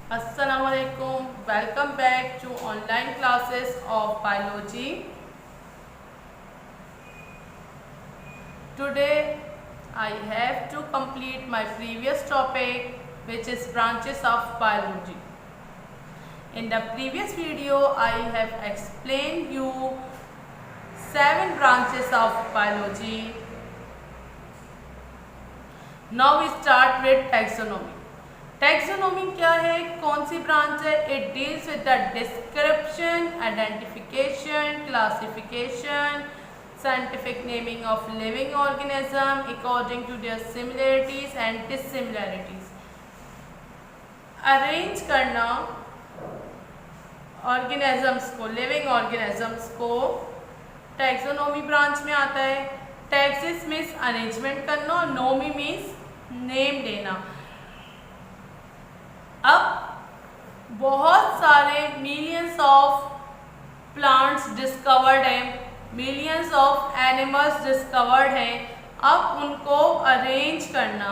Assalamualaikum. Welcome back to online classes of biology. Today I have to complete my previous topic, which is branches of biology. In the previous video I have explained you 7 branches of biology. Now we start with taxonomy. Taxonomy क्या है, कौन सी branch है? It deals with the description, identification, classification, scientific naming of living organism according to their similarities and dissimilarities. Arrange करना organisms को, living organisms को taxonomy branch में आता है। टैक्सिस मीन्स अरेंजमेंट करना और नोमी मीन्स नेम देना। अब बहुत सारे मिलियंस ऑफ प्लांट्स डिस्कवर्ड हैं, मिलियंस ऑफ एनिमल्स डिस्कवर्ड हैं। अब उनको अरेंज करना,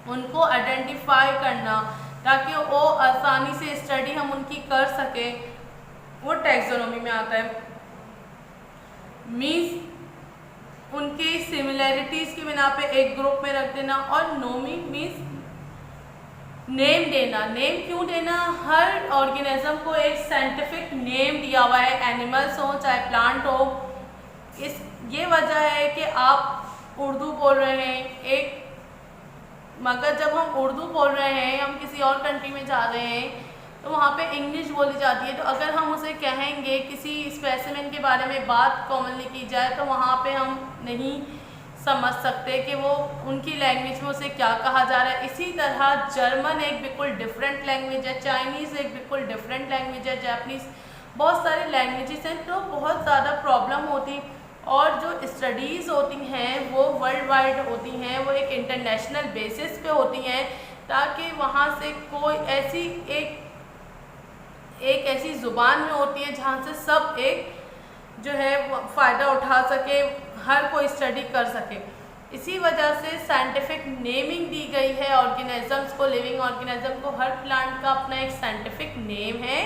उनको आइडेंटिफाई करना ताकि वो आसानी से स्टडी हम उनकी कर सकें, वो टैक्सोनॉमी में आता है। मीन्स उनकी सिमिलैरिटीज़ की बिना पे एक ग्रुप में रख देना, और नोमी मीन्स नेम देना। नेम क्यों देना? हर ऑर्गेनिज्म को एक साइंटिफिक नेम दिया हुआ है, एनिमल्स हो चाहे प्लांट हो। ये वजह है कि आप उर्दू बोल रहे हैं मगर जब हम उर्दू बोल रहे हैं, हम किसी और कंट्री में जा रहे हैं तो वहाँ पे इंग्लिश बोली जाती है। तो अगर हम उसे कहेंगे, किसी स्पेसिमेन के बारे में बात कॉमनली की जाए, तो वहाँ पे हम नहीं समझ सकते कि वो उनकी लैंग्वेज में उसे क्या कहा जा रहा है। इसी तरह जर्मन एक बिल्कुल डिफरेंट लैंग्वेज है, चाइनीज़ एक बिल्कुल डिफरेंट लैंग्वेज है, जापानीज़, बहुत सारे लैंग्वेजेस हैं। तो बहुत ज़्यादा प्रॉब्लम होती, और जो स्टडीज़ होती हैं वो वर्ल्ड वाइड होती हैं, वो एक इंटरनेशनल बेसिस पे होती हैं, ताकि वहाँ से कोई ऐसी एक ऐसी ज़ुबान में होती है जहाँ से सब एक जो है फ़ायदा उठा सके, हर कोई स्टडी कर सके। इसी वजह से साइंटिफिक नेमिंग दी गई है ऑर्गेनिजम्स को, लिविंग ऑर्गेनिज्म को। हर प्लांट का अपना एक साइंटिफिक नेम है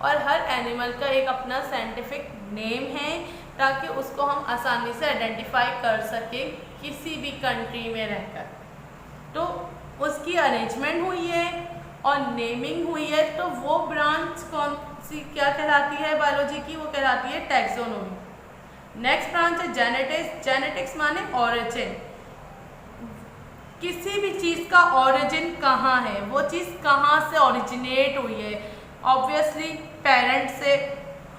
और हर एनिमल का एक अपना साइंटिफिक नेम है, ताकि उसको हम आसानी से आइडेंटिफाई कर सके किसी भी कंट्री में रहकर। तो उसकी अरेंजमेंट हुई है और नेमिंग हुई है, तो वो ब्रांच कौन सी क्या कहलाती है बायोलॉजी की? वो कहलाती है टैक्सोनॉमी। नेक्स्ट ब्रांच है जेनेटिक्स। जेनेटिक्स माने ऑरिजिन, किसी भी चीज़ का ऑरिजिन कहाँ है, वो चीज़ कहाँ से ओरिजिनेट हुई है। ऑब्वियसली पेरेंट्स से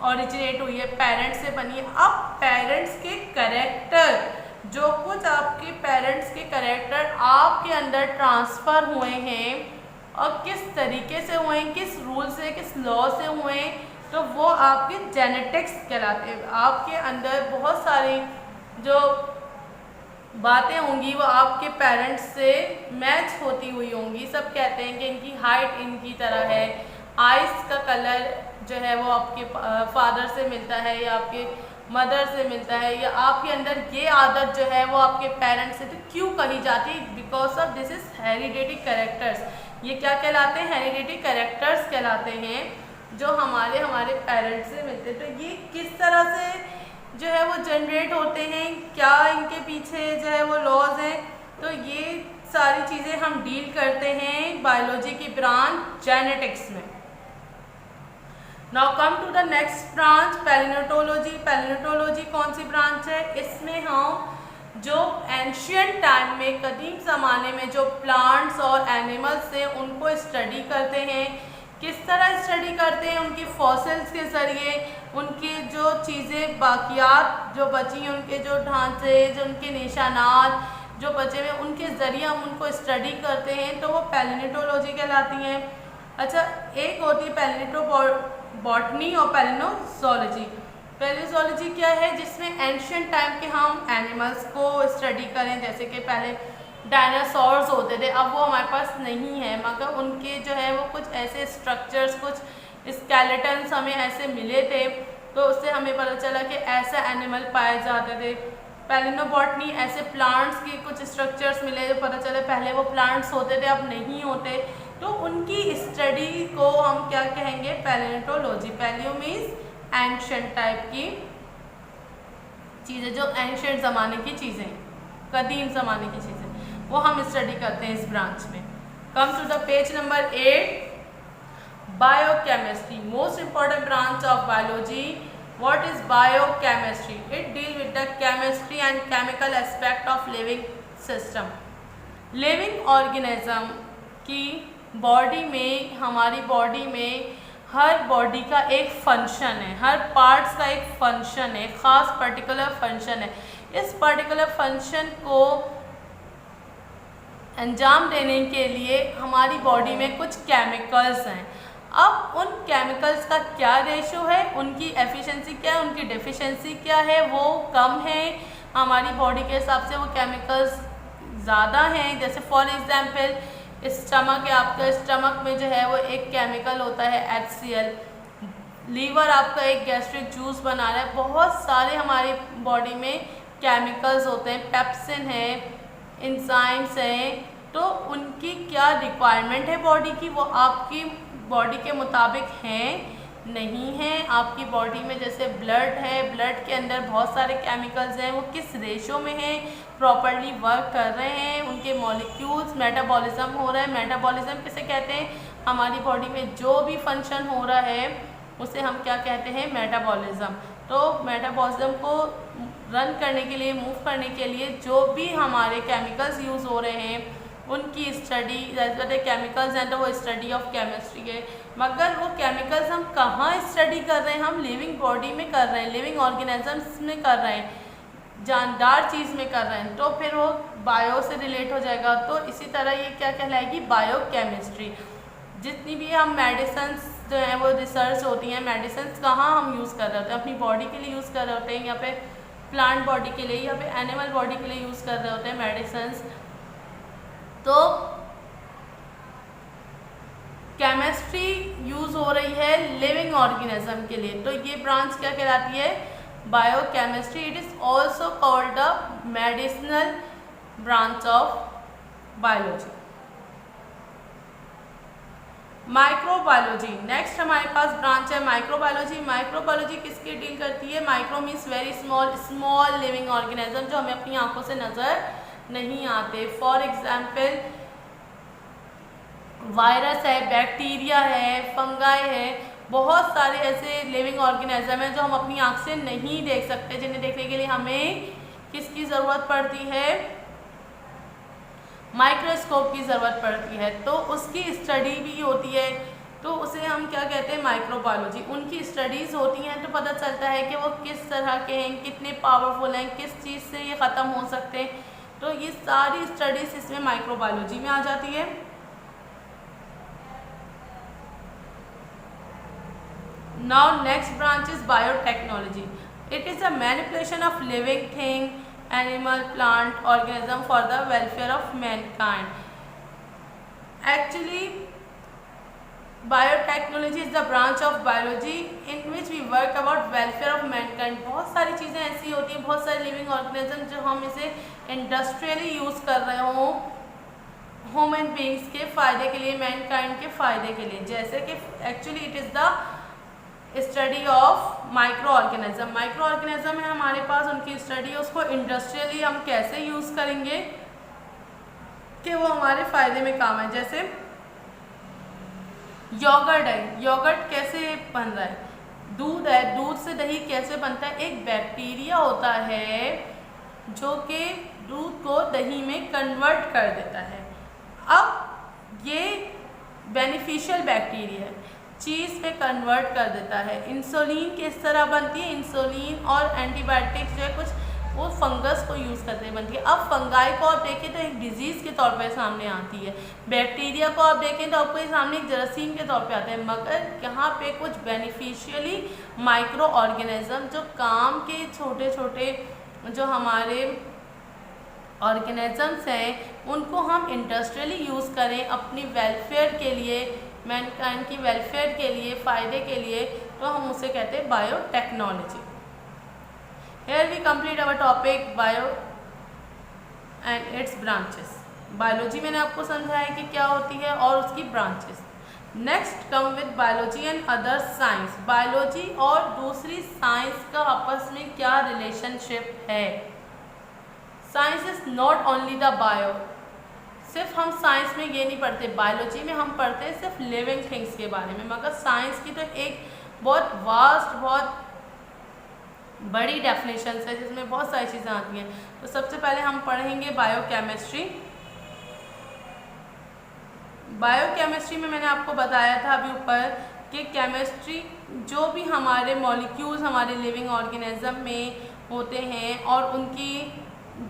ओरिजिनेट हुई है, पेरेंट्स से बनी है। अब पेरेंट्स के कैरेक्टर, जो कुछ आपके पेरेंट्स के कैरेक्टर आपके अंदर ट्रांसफ़र हुए हैं और किस तरीके से हुए हैं, किस रूल से, किस लॉ से हुए हैं, तो वो आपके जेनेटिक्स कहलाते हैं। आपके अंदर बहुत सारी जो बातें होंगी वो आपके पेरेंट्स से मैच होती हुई होंगी। सब कहते हैं कि इनकी हाइट इनकी तरह है, आइज़ का कलर जो है वो आपके फादर से मिलता है या आपके मदर से मिलता है, या आपके अंदर ये आदत जो है वो आपके पेरेंट्स से। तो क्यों कही जाती है? Because of this is hereditary characters. ये क्या कहलाते हैं? हेरिडेटरी कैरेक्टर्स कहलाते हैं, जो हमारे पेरेंट्स से मिलते हैं। तो ये किस तरह से जो है वो जनरेट होते हैं, क्या इनके पीछे जो है वो लॉज हैं, तो ये सारी चीज़ें हम डील करते हैं बायोलॉजी की ब्रांच जेनेटिक्स में। Now come to the next branch palaeontology. Palaeontology कौन सी ब्रांच है? इसमें हम जो एंशियंट टाइम में, कदीम ज़माने में जो प्लांट्स और एनिमल्स थे उनको स्टडी करते हैं। किस तरह स्टडी करते हैं? उनकी फॉसिल्स के ज़रिए, उनकी जो चीज़ें बाकियात जो बची, उनके जो ढांचे, जो उनके निशानात जो बचे हुए, उनके ज़रिए हम उनको स्टडी करते हैं, तो वो पैलियोंटोलॉजी कहलाती हैं। अच्छा, एक होती है पैलियोबॉटनी और पैलियोज़ोलॉजी। पैलियोज़ोलॉजी क्या है? जिसमें एंशियंट टाइम के हम एनिमल्स को स्टडी करें, जैसे कि पहले डायनासोर्स होते थे, अब वो हमारे पास नहीं है, मगर उनके जो है वो कुछ ऐसे स्ट्रक्चर्स, कुछ स्केलेटन्स हमें ऐसे मिले थे, तो उससे हमें पता चला कि ऐसा एनिमल पाए जाते थे। पैलिनोबॉटनी ऐसे प्लांट्स के कुछ स्ट्रक्चर्स मिले जो पता चले पहले वो प्लांट्स होते थे अब नहीं होते, तो उनकी स्टडी को हम क्या कहेंगे, पैलियोंटोलॉजी। पैलियो मीन्स एंशिएंट टाइप की चीज़ें, जो एंशिएंट ज़माने की चीज़ें, कदीम ज़माने की चीज़ें, वो हम स्टडी करते हैं इस ब्रांच में। Come to the page number 8, biochemistry, most important branch of biology. What is biochemistry? It deals with the chemistry and chemical aspect of living system. Living organism की बॉडी में, हमारी बॉडी में हर body का एक function है, हर parts का एक function है, ख़ास पर्टिकुलर फंक्शन है। इस पर्टिकुलर फंक्शन को अंजाम देने के लिए हमारी बॉडी में कुछ केमिकल्स हैं। अब उन केमिकल्स का क्या रेशो है, उनकी एफिशिएंसी क्या है, उनकी डेफिशिएंसी क्या है, वो कम है हमारी बॉडी के हिसाब से, वो केमिकल्स ज़्यादा हैं। जैसे फॉर एग्जांपल स्टमक है, आपका स्टमक में जो है वो एक केमिकल होता है HCl। लीवर आपका एक गैस्ट्रिक जूस बना रहा है। बहुत सारे हमारी बॉडी में केमिकल्स होते हैं, पेप्सिन है, एंजाइम्स हैं। तो उनकी क्या रिक्वायरमेंट है बॉडी की, वो आपकी बॉडी के मुताबिक हैं नहीं हैं। आपकी बॉडी में जैसे ब्लड है, ब्लड के अंदर बहुत सारे केमिकल्स हैं, वो किस रेशो में हैं, प्रॉपरली वर्क कर रहे हैं, उनके मॉलिक्यूल्स, मेटाबॉलिज्म हो रहा है। मेटाबॉलिज्म किसे कहते हैं, हमारी बॉडी में जो भी फंक्शन हो रहा है उसे हम क्या कहते हैं, मेटाबॉलिज्म। तो मेटाबॉलिज्म को रन करने के लिए, मूव करने के लिए जो भी हमारे केमिकल्स यूज़ हो रहे हैं उनकी स्टडी, जैसे केमिकल्स हैं तो वो स्टडी ऑफ केमिस्ट्री है। मगर वो केमिकल्स हम कहाँ स्टडी कर रहे हैं, हम लिविंग बॉडी में कर रहे हैं, लिविंग ऑर्गेनिजम्स में कर रहे हैं, जानदार चीज़ में कर रहे हैं, तो फिर वो बायो से रिलेट हो जाएगा। तो इसी तरह ये क्या कहलाएगी, बायोकेमिस्ट्री। जितनी भी हम मेडिसिन्स जो हैं वो रिसर्च होती हैं, मेडिसिन्स कहाँ हम यूज़ कर रहे होते हैं, अपनी बॉडी के लिए यूज़ कर रहे होते हैं, या पे प्लांट बॉडी के लिए, या पे एनिमल बॉडी के लिए यूज़ कर रहे होते हैं मेडिसिन्स। तो केमिस्ट्री यूज़ हो रही है लिविंग ऑर्गेनिज्म के लिए, तो ये ब्रांच क्या कहलाती है, biochemistry. It is also called the medicinal branch of biology. Microbiology, next हमारे पास ब्रांच है माइक्रोबायोलॉजी। माइक्रोबायोलॉजी किसकी डील करती है, micro means very small, small living organism जो हमें अपनी आंखों से नज़र नहीं आते। फॉर एग्जाम्पल वायरस है, बैक्टीरिया है, फंगाई है, बहुत सारे ऐसे लिविंग ऑर्गेनिज्म हैं जो हम अपनी आँख से नहीं देख सकते, जिन्हें देखने के लिए हमें किसकी ज़रूरत पड़ती है, माइक्रोस्कोप की ज़रूरत पड़ती है। तो उसकी स्टडी भी होती है, तो उसे हम क्या कहते हैं, माइक्रोबायोलॉजी। उनकी स्टडीज़ होती हैं तो पता चलता है कि वो किस तरह के हैं, कितने पावरफुल हैं, किस चीज़ से ये ख़त्म हो सकते हैं। तो ये सारी स्टडीज़ इसमें माइक्रोबायोलॉजी में आ जाती है। Now next branch is biotechnology. It is a manipulation of living thing, animal, plant, organism for the welfare of mankind. Actually biotechnology is the branch of biology in which we work about welfare of mankind. बहुत सारी चीज़ें ऐसी होती हैं, बहुत सारे living organism जो हम इसे इंडस्ट्रियली यूज़ कर रहे हों ह्यूमन बींग्स के फ़ायदे के लिए, मैनकाइंड के फ़ायदे के लिए। जैसे कि actually it is the study of micro organism. Micro organism है हमारे पास, उनकी स्टडी, उसको इंडस्ट्रियली हम कैसे यूज़ करेंगे कि वो हमारे फ़ायदे में काम है। जैसे योगर्ट है, योगर्ट कैसे बन रहा है, दूध है, दूध से दही कैसे बनता है, एक बैक्टीरिया होता है जो कि दूध को दही में कन्वर्ट कर देता है। अब ये बेनिफिशियल बैक्टीरिया है, चीज़ पे कन्वर्ट कर देता है। इंसुलिन किस तरह बनती है, इंसुलिन और एंटीबायोटिक्स जो है कुछ वो फंगस को यूज़ करते बनती है। अब फंगाई को आप देखें तो एक डिजीज़ के तौर पर सामने आती है, बैक्टीरिया को आप देखें तो आपको ये सामने एक जरासीम के तौर पे आता है। मगर यहाँ पे कुछ बेनिफिशियली माइक्रो ऑर्गेनिज्म जो काम के छोटे छोटे जो हमारे ऑर्गेनिजम्स हैं उनको हम इंडस्ट्रियली यूज़ करें अपनी वेलफेयर के लिए, मैनकाइंड की वेलफेयर के लिए, फ़ायदे के लिए, तो हम उसे कहते हैं biotechnology. Here we complete our topic bio and its branches. Biology मैंने आपको समझाया कि क्या होती है और उसकी branches. Next come with biology and other science. Biology और दूसरी साइंस का आपस में क्या रिलेशनशिप है। Science is not only the bio. सिर्फ हम साइंस में ये नहीं पढ़ते, बायोलॉजी में हम पढ़ते हैं सिर्फ लिविंग थिंग्स के बारे में, मगर साइंस की तो एक बहुत वास्ट, बहुत बड़ी डेफिनेशन है जिसमें बहुत सारी चीज़ें आती हैं। तो सबसे पहले हम पढ़ेंगे बायोकेमिस्ट्री। बायोकेमिस्ट्री में मैंने आपको बताया था अभी ऊपर कि केमिस्ट्री जो भी हमारे मॉलिक्यूल्स हमारे लिविंग ऑर्गेनिज्म में होते हैं और उनकी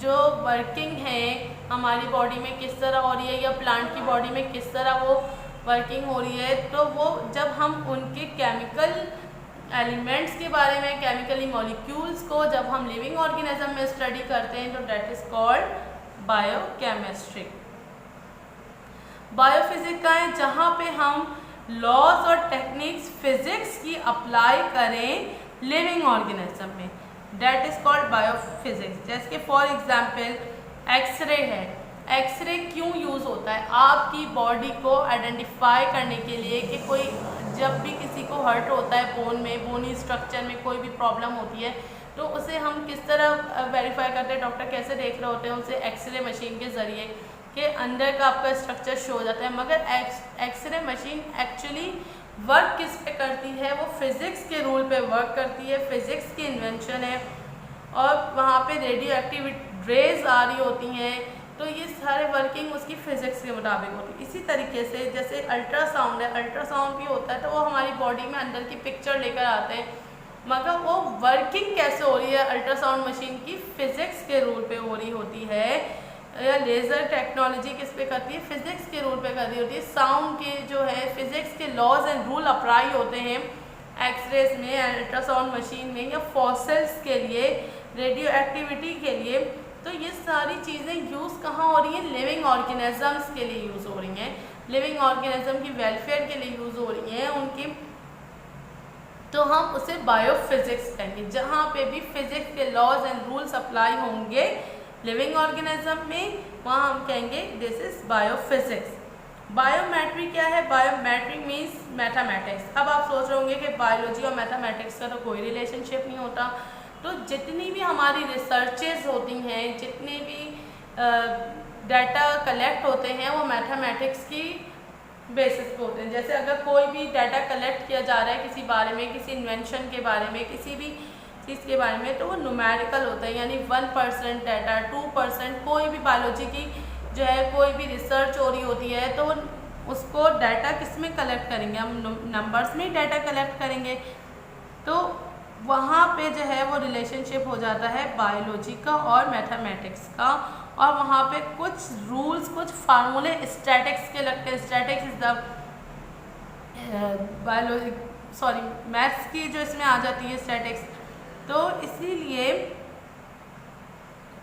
जो वर्किंग है हमारी बॉडी में किस तरह हो रही है या प्लांट की बॉडी में किस तरह वो वर्किंग हो रही है, तो वो जब हम उनके केमिकल एलिमेंट्स के बारे में, केमिकली मॉलिक्यूल्स को जब हम लिविंग ऑर्गेनिज्म में स्टडी करते हैं तो that is called biochemistry. Biophysics का है जहाँ पे हम लॉज और टेक्निक्स फिजिक्स की अप्लाई करें लिविंग ऑर्गेनिज्म में, डेट इज कॉल्ड बायोफिजिक्स। जैसे कि फॉर एग्जांपल एक्सरे है। एक्सरे क्यों यूज़ होता है? आपकी बॉडी को आइडेंटिफाई करने के लिए कि कोई जब भी किसी को हर्ट होता है बोन में, बोनी स्ट्रक्चर में कोई भी प्रॉब्लम होती है तो उसे हम किस तरह वेरीफाई करते हैं, डॉक्टर कैसे देख रहे होते हैं उसे एक्सरे मशीन के ज़रिए के अंदर का आपका स्ट्रक्चर शो हो जाता है। मगर एक्सरे मशीन एक्चुअली वर्क किस पे करती है? वो फिज़िक्स के रूल पे वर्क करती है, फिज़िक्स की इन्वेंशन है और वहाँ पे रेडियो एक्टिव रेज आ रही होती हैं, तो ये सारे वर्किंग उसकी फिज़िक्स के मुताबिक होती है। इसी तरीके से जैसे अल्ट्रासाउंड है, अल्ट्रासाउंड भी होता है तो वो हमारी बॉडी में अंदर की पिक्चर लेकर आते हैं, मगर वो वर्किंग कैसे हो रही है अल्ट्रासाउंड मशीन की? फिज़िक्स के रूल पे हो रही होती है। या लेज़र टेक्नोलॉजी किस पे करती है? फिज़िक्स के रूल पे कर रही होती है। साउंड के जो है फिज़िक्स के लॉज एंड रूल अप्लाई होते हैं एक्सरेज में, अल्ट्रासाउंड मशीन में, या फॉसिल्स के लिए, रेडियो एक्टिविटी के लिए। तो ये सारी चीज़ें यूज़ कहाँ हो रही हैं? लिविंग ऑर्गेनिजम्स के लिए यूज़ हो रही हैं, लिविंग ऑर्गेनिज्म की वेलफेयर के लिए यूज़ हो रही हैं उनकी, तो हम उसे बायोफिजिक्स कहेंगे। जहाँ पे भी फिजिक्स के लॉज एंड रूल्स अप्लाई होंगे लिविंग ऑर्गेनिज्म में, वहाँ हम कहेंगे दिस इज बायोफिजिक्स। बायोमेट्री क्या है? Biometry means mathematics. अब आप सोच रहे होंगे कि बायोलॉजी और मैथमेटिक्स का तो कोई रिलेशनशिप नहीं होता, तो जितनी भी हमारी रिसर्चेज होती हैं, जितने भी डाटा कलेक्ट होते हैं वो मैथमेटिक्स की बेसिस पे होते हैं। जैसे अगर कोई भी डाटा कलेक्ट किया जा रहा है किसी बारे में, किसी इन्वेंशन के बारे में, किसी भी चीज़ के बारे में, तो वो न्यूमेरिकल होता है, यानी 1% डाटा, 2%। कोई भी बायोलॉजी की जो है कोई भी रिसर्च हो रही होती है तो उसको डाटा किस में कलेक्ट करेंगे? हम नंबर्स में डाटा कलेक्ट करेंगे। तो वहाँ पे जो है वो रिलेशनशिप हो जाता है बायोलॉजी का और मैथमेटिक्स का, और वहाँ पे कुछ रूल्स, कुछ फार्मूले स्टैटिक्स के लगते हैं। Statics is the biology, sorry maths की जो इसमें आ जाती है स्टैटिक्स। तो इसीलिए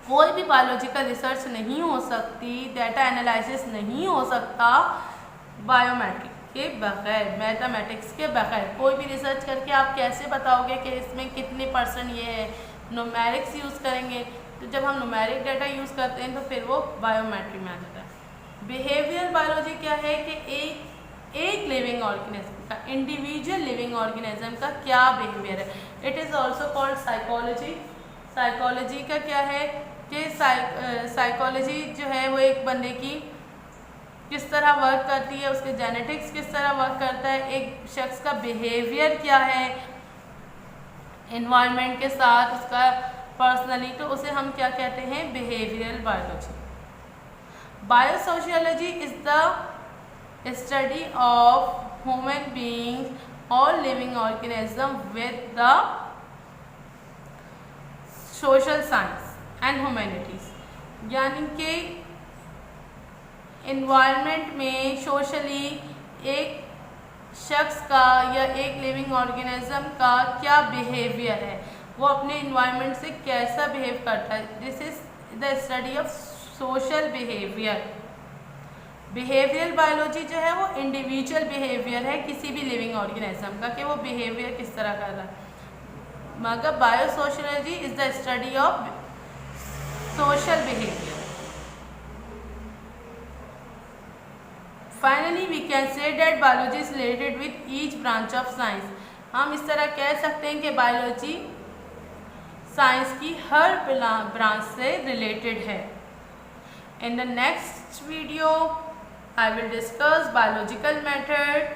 कोई भी बायोलॉजिकल रिसर्च नहीं हो सकती, डाटा एनालिसिस नहीं हो सकता बायोमेट्रिक के बगैर, मैथमेटिक्स के बगैर। कोई भी रिसर्च करके आप कैसे बताओगे कि इसमें कितने % ये है? न्यूमेरिक्स यूज़ करेंगे, तो जब हम न्यूमेरिक डाटा यूज़ करते हैं तो फिर वो बायोमेट्री में आ जाता है। बिहेवियर बायोलॉजी क्या है कि एक लिविंग ऑर्गेनिज्म का, इंडिविजुअल लिविंग ऑर्गेनिज्म का क्या बिहेवियर है। It is also called psychology. Psychology का क्या है कि साइकोलॉजी जो है वो एक बंदे की किस तरह वर्क करती है, उसके जेनेटिक्स किस तरह वर्क करता है, एक शख्स का बिहेवियर क्या है एनवायरनमेंट के साथ, उसका पर्सनली, तो उसे हम क्या कहते हैं? Behavioural biology. Biosociology is the study of human beings और living organism with the social science and humanities, यानी कि इन्वायरमेंट में सोशली एक शख्स का या एक लिविंग ऑर्गेनिज्म का क्या बिहेवियर है, वो अपने इन्वायरमेंट से कैसा बिहेव करता है। This is the study of social behaviour. Behavioural biology जो है वो इंडिविजुअल बिहेवियर है किसी भी लिविंग ऑर्गेनिज्म का, कि वो बिहेवियर किस तरह कर रहा है। मगर biosociology is the study of social behaviour. Finally we can say that biology is related with each branch of science. हम इस तरह कह सकते हैं कि बायोलॉजी साइंस की हर ब्रांच से रिलेटेड है। In the next video I will discuss biological method